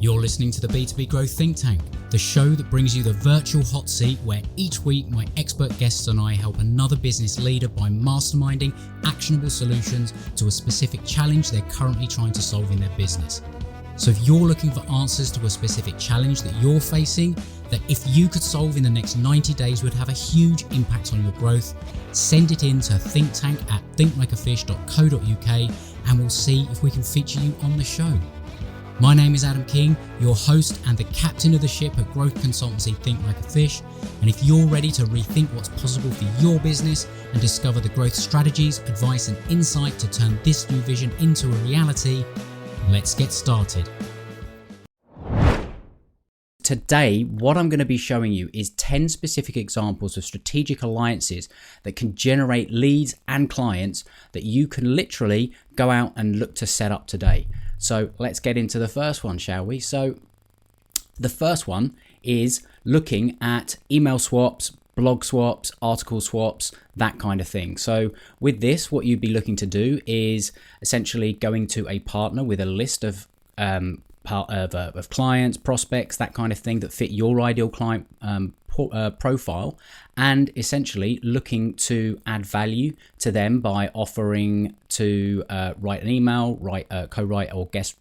You're listening to the B2B Growth Think Tank, the show that brings you the virtual hot seat where each week my expert guests and I help another business leader by masterminding actionable solutions to a specific challenge they're currently trying to solve in their business. So if you're looking for answers to a specific challenge that you're facing, that if you could solve in the next 90 days would have a huge impact on your growth, send it in to thinkttank@thinklikeafish.co.uk and we'll see if we can feature you on the show. My name is Adam King, your host and the captain of the ship at growth consultancy Think Like a Fish. And if you're ready to rethink what's possible for your business and discover the growth strategies, advice and insight to turn this new vision into a reality, let's get started. Today, what I'm going to be showing you is 10 specific examples of strategic alliances that can generate leads and clients that you can literally go out and look to set up today. So let's get into the first one, shall we? So the first one is looking at email swaps, blog swaps, article swaps, that kind of thing. So with this, what you'd be looking to do is essentially going to a partner with a list of clients, prospects, that kind of thing that fit your ideal client profile, and essentially looking to add value to them by offering to write an email, co-write or guest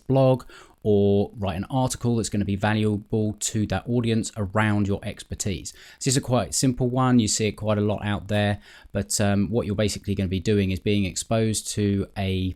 blog, or write an article that's going to be valuable to that audience around your expertise. This is a quite simple one. You see it quite a lot out there, but what you're basically going to be doing is being exposed to a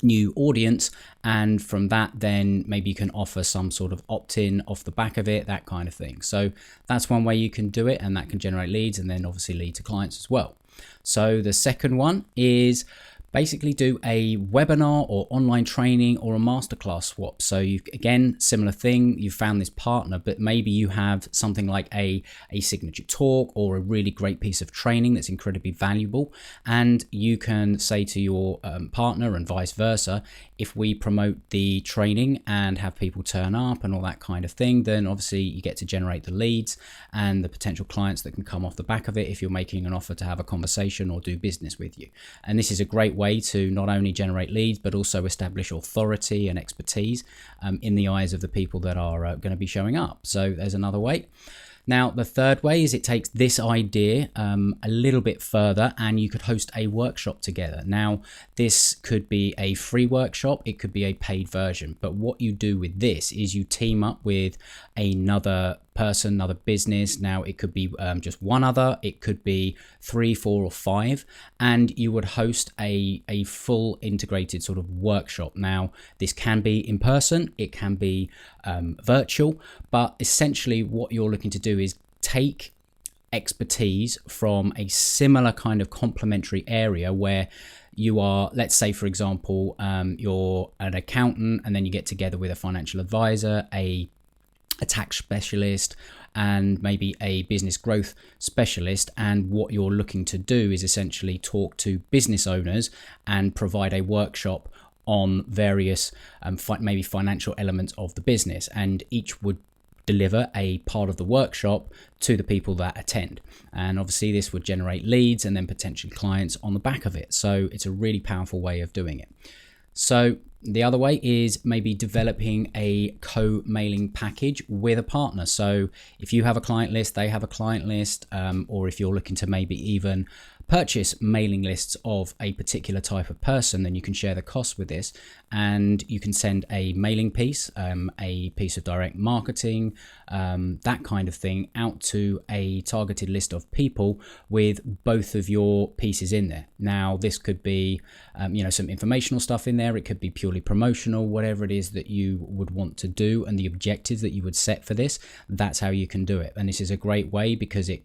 new audience, and from that then maybe you can offer some sort of opt-in off the back of it, that kind of thing. So that's one way you can do it, and that can generate leads and then obviously lead to clients as well. So the second one is basically do a webinar or online training or a masterclass swap. So you, again, similar thing, you found this partner, but maybe you have something like a signature talk or a really great piece of training that's incredibly valuable. And you can say to your partner and vice versa, if we promote the training and have people turn up and all that kind of thing, then obviously you get to generate the leads and the potential clients that can come off the back of it if you're making an offer to have a conversation or do business with you. And this is a great way to not only generate leads but also establish authority and expertise in the eyes of the people that are going to be showing up. So there's another way. Now, the third way is it takes this idea a little bit further, and you could host a workshop together. Now, this could be a free workshop, it could be a paid version, but what you do with this is you team up with another person, another business. Now, it could be just one other, it could be 3, 4 or 5, and you would host a full integrated sort of workshop. Now, this can be in person, it can be virtual, but essentially what you're looking to do is take expertise from a similar kind of complementary area where you are, let's say for example, you're an accountant and then you get together with a financial advisor, a tax specialist, and maybe a business growth specialist, and what you're looking to do is essentially talk to business owners and provide a workshop on various maybe financial elements of the business, and each would deliver a part of the workshop to the people that attend. And obviously this would generate leads and then potentially clients on the back of it. So it's a really powerful way of doing it. So the other way is maybe developing a co-mailing package with a partner. So if you have a client list, they have a client list, or if you're looking to maybe even purchase mailing lists of a particular type of person, then you can share the cost with this, and you can send a mailing piece, a piece of direct marketing, that kind of thing out to a targeted list of people with both of your pieces in there. Now, this could be some informational stuff in there, it could be purely promotional, whatever it is that you would want to do and the objectives that you would set for this, that's how you can do it. And this is a great way because it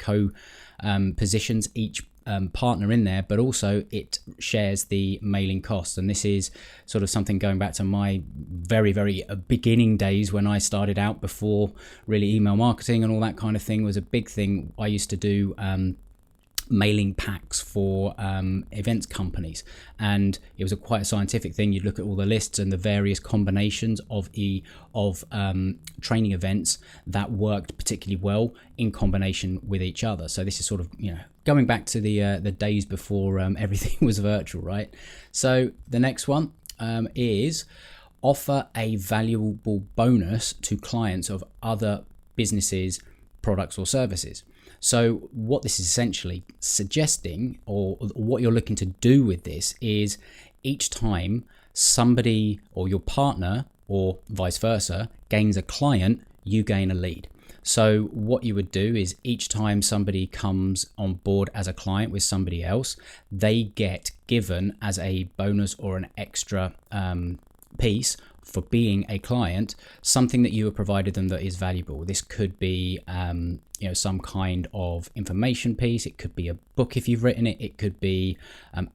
positions each partner in there, but also it shares the mailing costs. And this is sort of something going back to my very, very beginning days when I started out, before really email marketing and all that kind of thing was a big thing. I used to do mailing packs for events companies, and it was quite a scientific thing. You'd look at all the lists and the various combinations of training events that worked particularly well in combination with each other. So this is sort of going back to the days before everything was virtual, right? So the next one is offer a valuable bonus to clients of other businesses, products or services. So what this is essentially suggesting, or what you're looking to do with this, is each time somebody or your partner or vice versa gains a client, you gain a lead. So what you would do is each time somebody comes on board as a client with somebody else, they get given as a bonus or an extra piece for being a client, something that you have provided them that is valuable. This could be some kind of information piece. It could be a book if you've written it. It could be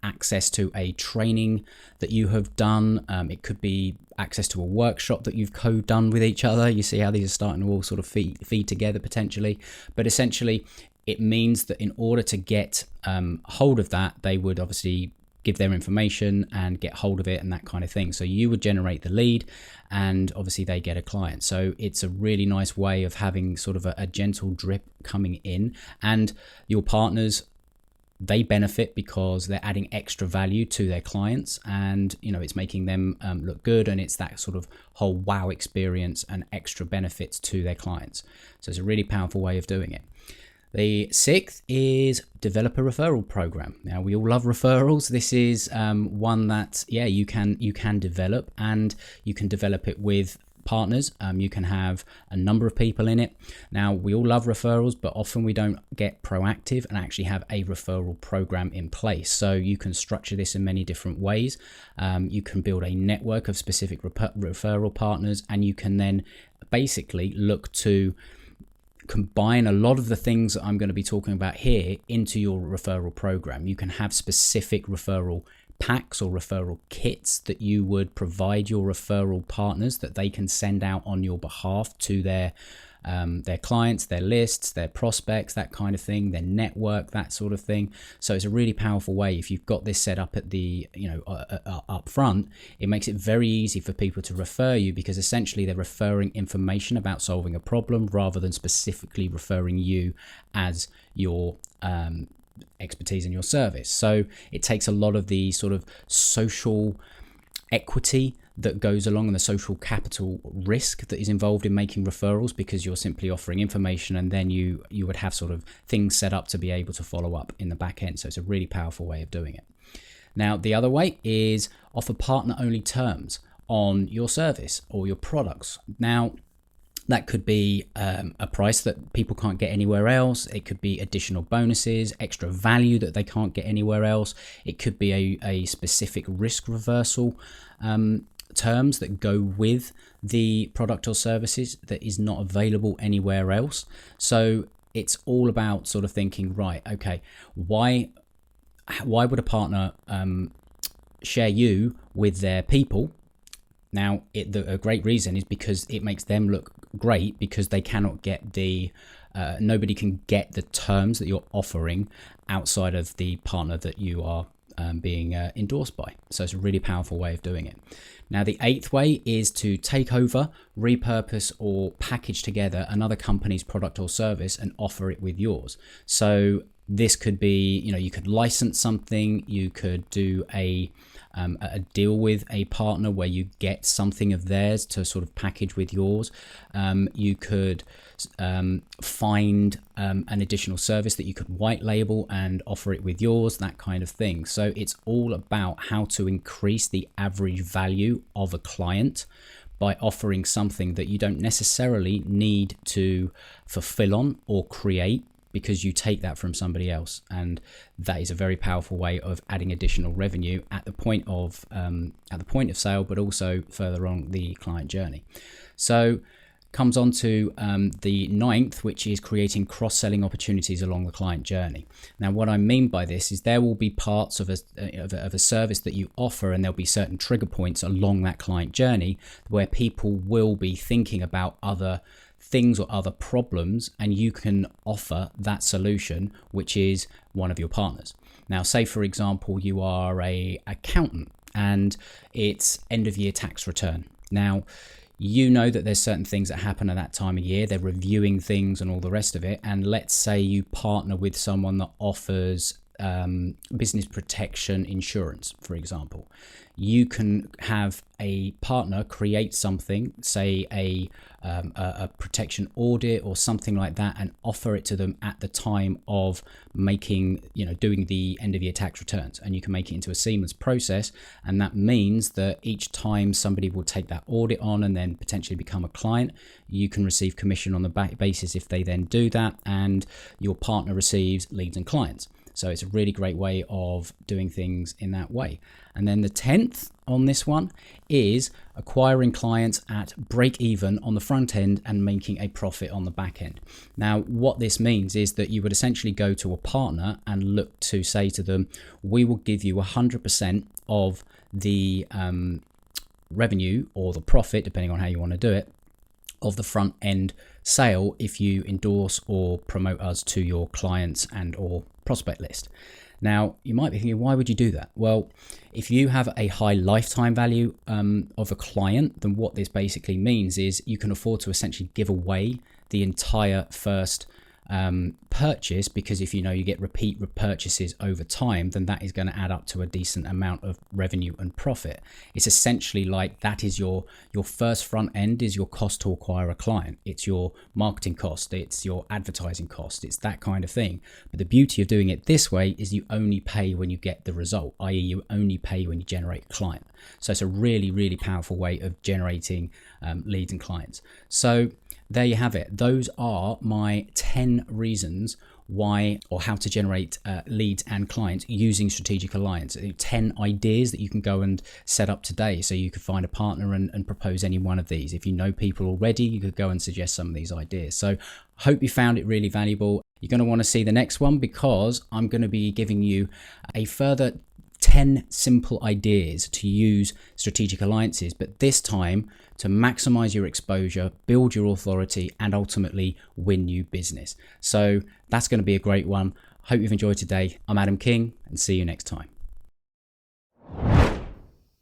access to a training that you have done. It could be access to a workshop that you've co-done with each other. You see how these are starting to all sort of feed together potentially. But essentially, it means that in order to get hold of that, they would obviously give their information and get hold of it and that kind of thing. So you would generate the lead and obviously they get a client. So it's a really nice way of having sort of a gentle drip coming in, and your partners, they benefit because they're adding extra value to their clients, and it's making them look good, and it's that sort of whole wow experience and extra benefits to their clients. So it's a really powerful way of doing it. The sixth is develop a referral program. Now, we all love referrals. This is one that, you can develop, and you can develop it with partners. You can have a number of people in it. Now, we all love referrals, but often we don't get proactive and actually have a referral program in place. So you can structure this in many different ways. You can build a network of specific referral partners, and you can then basically look to combine a lot of the things that I'm going to be talking about here into your referral program. You can have specific referral packs or referral kits that you would provide your referral partners that they can send out on your behalf to their clients, their lists, their prospects, that kind of thing, their network, that sort of thing. So it's a really powerful way. If you've got this set up at the up front, it makes it very easy for people to refer you, because essentially they're referring information about solving a problem rather than specifically referring you as your expertise in your service. So it takes a lot of the sort of social equity that goes along and the social capital risk that is involved in making referrals, because you're simply offering information, and then you would have sort of things set up to be able to follow up in the back end. So it's a really powerful way of doing it. Now, the other way is offer partner-only terms on your service or your products. Now, that could be a price that people can't get anywhere else. It could be additional bonuses, extra value that they can't get anywhere else. It could be a specific risk reversal terms that go with the product or services that is not available anywhere else. So it's all about sort of thinking, right, okay, why would a partner share you with their people? Now, a great reason is because it makes them look great, because they cannot get nobody can get the terms that you're offering outside of the partner that you are being endorsed by. So it's a really powerful way of doing it. Now, the eighth way is to take over, repurpose, or package together another company's product or service and offer it with yours. So this could be, you could license something, you could do a deal with a partner where you get something of theirs to sort of package with yours. You could find an additional service that you could white label and offer it with yours, that kind of thing. So it's all about how to increase the average value of a client by offering something that you don't necessarily need to fulfill on or create, because you take that from somebody else, and that is a very powerful way of adding additional revenue at the point of sale, but also further on the client journey. So comes on to the ninth, which is creating cross-selling opportunities along the client journey. Now, what I mean by this is there will be parts of a service that you offer, and there'll be certain trigger points along that client journey where people will be thinking about other things or other problems, and you can offer that solution, which is one of your partners. Now, say for example, you are a accountant and it's end of year tax return. Now, you know that there's certain things that happen at that time of year. They're reviewing things and all the rest of it. And let's say you partner with someone that offers business protection insurance, for example. You can have a partner create something, say a protection audit or something like that, and offer it to them at the time of doing the end of year tax returns. And you can make it into a seamless process. And that means that each time somebody will take that audit on and then potentially become a client, you can receive commission on the basis if they then do that, and your partner receives leads and clients. So it's a really great way of doing things in that way. And then the 10th on this one is acquiring clients at break even on the front end and making a profit on the back end. Now, what this means is that you would essentially go to a partner and look to say to them, we will give you 100% of the revenue or the profit, depending on how you want to do it, of the front end sale if you endorse or promote us to your clients and or prospect list. Now, you might be thinking, why would you do that? Well, if you have a high lifetime value of a client, then what this basically means is you can afford to essentially give away the entire first purchase, because if you get repeat purchases over time, then that is going to add up to a decent amount of revenue and profit. It's essentially like that is your first front end is your cost to acquire a client. It's your marketing cost, it's your advertising cost, it's that kind of thing. But the beauty of doing it this way is you only pay when you get the result, i.e. you only pay when you generate a client. So it's a really, really powerful way of generating leads and clients. So there you have it. Those are my 10 reasons why, or how to generate leads and clients using strategic alliance. 10 ideas that you can go and set up today, so you could find a partner and propose any one of these. If you know people already, you could go and suggest some of these ideas. So I hope you found it really valuable. You're going to want to see the next one, because I'm going to be giving you a further 10 simple ideas to use strategic alliances, but this time to maximize your exposure, build your authority, and ultimately win new business. So that's going to be a great one. Hope you've enjoyed today. I'm Adam King, and see you next time.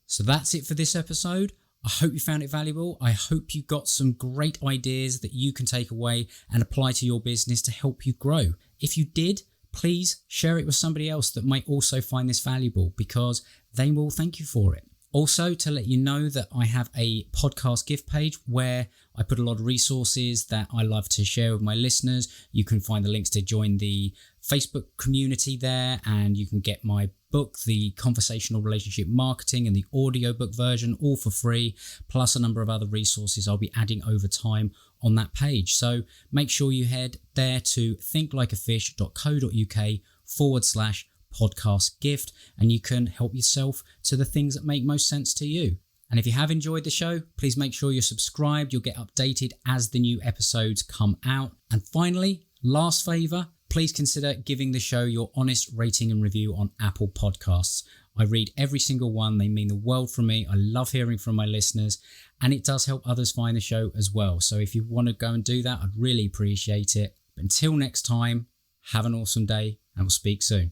So that's it for this episode. I hope you found it valuable. I hope you got some great ideas that you can take away and apply to your business to help you grow. If you did, please share it with somebody else that might also find this valuable, because they will thank you for it. Also, to let you know that I have a podcast gift page where I put a lot of resources that I love to share with my listeners. You can find the links to join the Facebook community there, and you can get my book, the Conversational Relationship Marketing, and the audiobook version, all for free, plus a number of other resources I'll be adding over time on that page. So make sure you head there to thinklikeafish.co.uk/podcast gift, and you can help yourself to the things that make most sense to you. And if you have enjoyed the show, please make sure you're subscribed. You'll get updated as the new episodes come out. And finally, last favor, please consider giving the show your honest rating and review on Apple Podcasts. I read every single one. They mean the world from me. I love hearing from my listeners, and it does help others find the show as well. So if you want to go and do that, I'd really appreciate it. But until next time, have an awesome day, and we'll speak soon.